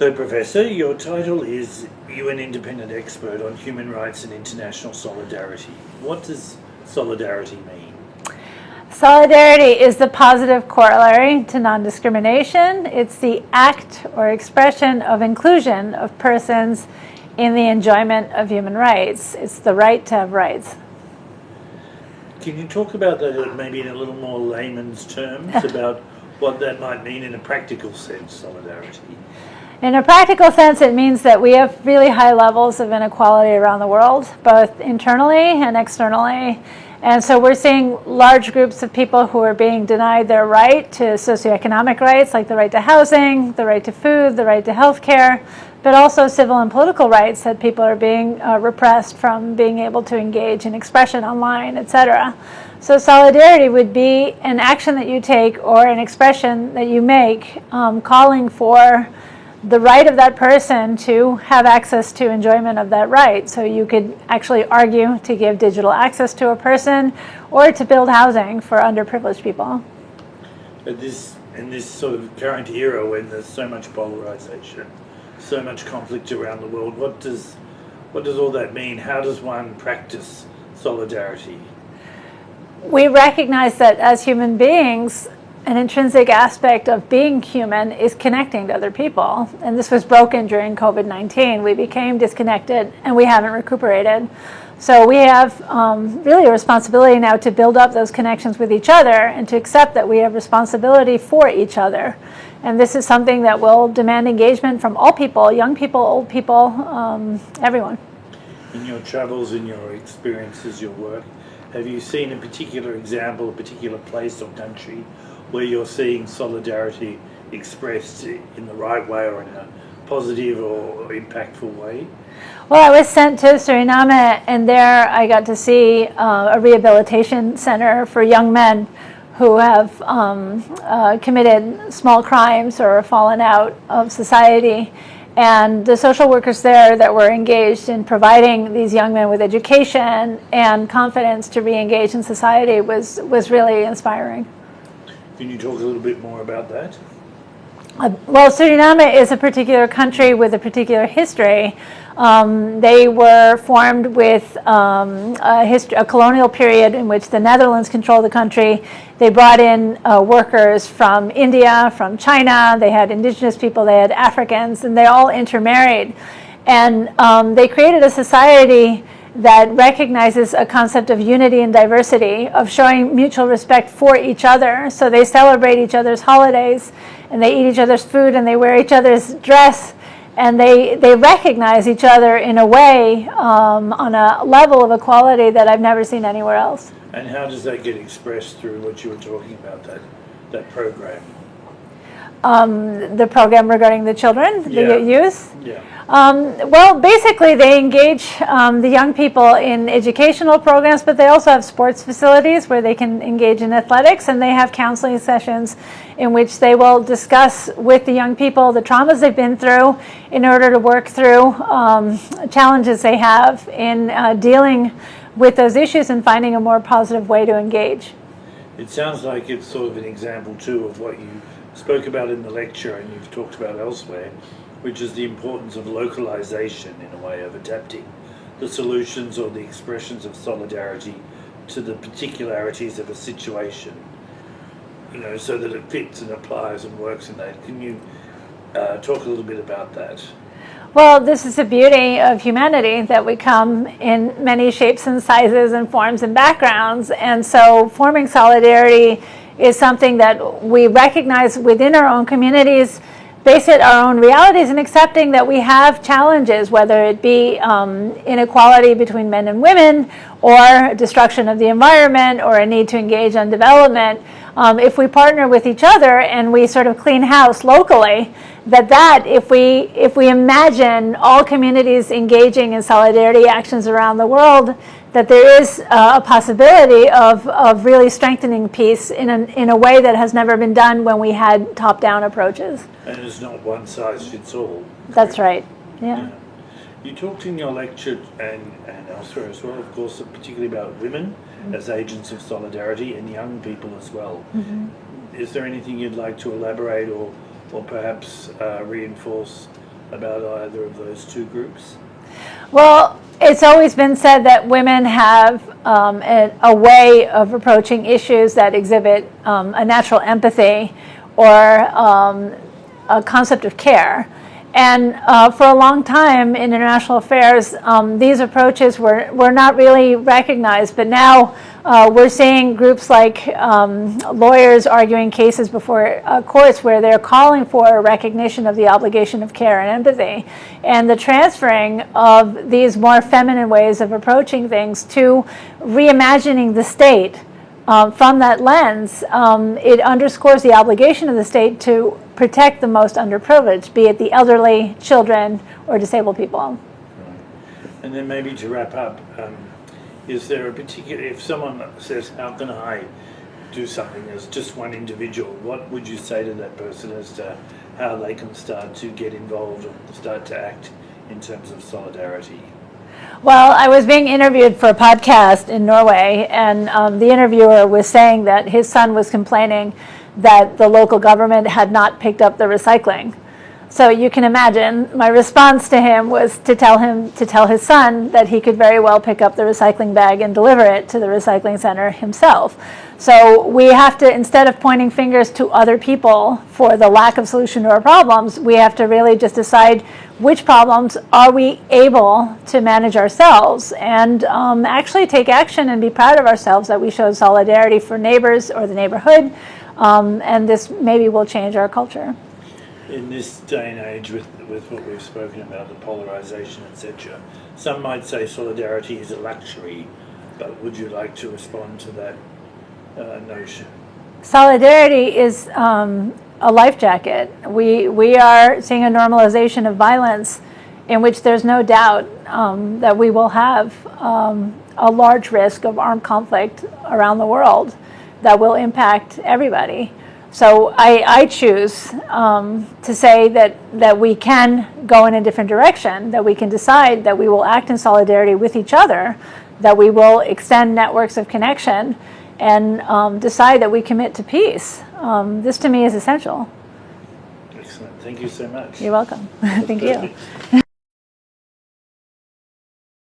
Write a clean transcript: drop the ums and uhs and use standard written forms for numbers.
So, Professor, your title is UN Independent Expert on Human Rights and International Solidarity. What does solidarity mean? Solidarity is the positive corollary to non-discrimination. It's the act or expression of inclusion of persons in the enjoyment of human rights. It's the right to have rights. Can you talk about that maybe in a little more layman's terms about what that might mean in a practical sense, solidarity? In a practical sense, it means that we have really high levels of inequality around the world, both internally and externally. And so we're seeing large groups of people who are being denied their right to socioeconomic rights, like the right to housing, the right to food, the right to health care, but also civil and political rights that people are being repressed from being able to engage in expression online, etc. So solidarity would be an action that you take or an expression that you make calling for the right of that person to have access to enjoyment of that right. So you could actually argue to give digital access to a person or to build housing for underprivileged people. In this sort of current era when there's so much polarization, so much conflict around the world, what does all that mean? How does one practice solidarity? We recognize that as human beings, an intrinsic aspect of being human is connecting to other people. And this was broken during COVID-19. We became disconnected and we haven't recuperated. So we have really a responsibility now to build up those connections with each other and to accept that we have responsibility for each other. And this is something that will demand engagement from all people, young people, old people, everyone. In your travels, in your experiences, your work, have you seen a particular example, a particular place or country where you're seeing solidarity expressed in the right way or in a positive or impactful way? Well, I was sent to Suriname, and there I got to see a rehabilitation center for young men who have committed small crimes or fallen out of society. And the social workers there that were engaged in providing these young men with education and confidence to re-engage in society was really inspiring. Can you talk a little bit more about that? Well, Suriname is a particular country with a particular history. They were formed with a colonial period in which the Netherlands controlled the country. They brought in workers from India, from China. They had indigenous people, they had Africans, and they all intermarried. And they created a society that recognizes a concept of unity and diversity, of showing mutual respect for each other. So they celebrate each other's holidays, and they eat each other's food, and they wear each other's dress, and they recognize each other in a way on a level of equality that I've never seen anywhere else. And how does that get expressed through what you were talking about, that program? The program regarding the children, the youth? Yeah. Well, basically they engage the young people in educational programs, but they also have sports facilities where they can engage in athletics, and they have counseling sessions in which they will discuss with the young people the traumas they've been through in order to work through challenges they have in dealing with those issues and finding a more positive way to engage. It sounds like it's sort of an example too of what you spoke about in the lecture and you've talked about elsewhere, which is the importance of localization in a way of adapting the solutions or the expressions of solidarity to the particularities of a situation, so that it fits and applies and works in that. Can you talk a little bit about that? Well, this is the beauty of humanity, that we come in many shapes and sizes and forms and backgrounds, and so forming solidarity is something that we recognize within our own communities, base it our own realities, and accepting that we have challenges, whether it be inequality between men and women, or destruction of the environment, or a need to engage on development. If we partner with each other and we sort of clean house locally, if we imagine all communities engaging in solidarity actions around the world, that there is a possibility of really strengthening peace in a way that has never been done when we had top-down approaches. And it's not one size fits all. That's right, yeah. You talked in your lecture and elsewhere as well, of course, particularly about women as agents of solidarity and young people as well. Is there anything you'd like to elaborate or perhaps reinforce about either of those two groups? Well, it's always been said that women have a way of approaching issues that exhibit a natural empathy or a concept of care. And for a long time in international affairs, these approaches were not really recognized. But now we're seeing groups like lawyers arguing cases before courts where they're calling for a recognition of the obligation of care and empathy. And the transferring of these more feminine ways of approaching things to reimagining the state from that lens, it underscores the obligation of the state to protect the most underprivileged, be it the elderly, children, or disabled people. Right. And then maybe to wrap up, is there a particular, if someone says, how can I do something as just one individual, what would you say to that person as to how they can start to get involved or start to act in terms of solidarity? Well, I was being interviewed for a podcast in Norway, and the interviewer was saying that his son was complaining that the local government had not picked up the recycling. So you can imagine my response to him was to tell his son that he could very well pick up the recycling bag and deliver it to the recycling center himself. So we have to, instead of pointing fingers to other people for the lack of solution to our problems, we have to really just decide which problems are we able to manage ourselves and actually take action and be proud of ourselves that we showed solidarity for neighbors or the neighborhood, and this maybe will change our culture. In this day and age, with what we've spoken about, the polarization, etc., some might say solidarity is a luxury, but would you like to respond to that notion? Solidarity is a life jacket. We are seeing a normalization of violence in which there's no doubt that we will have a large risk of armed conflict around the world that will impact everybody. So I choose to say that we can go in a different direction, that we can decide that we will act in solidarity with each other, that we will extend networks of connection, and decide that we commit to peace. This to me is essential. Excellent. Thank you so much. You're welcome. Thank you.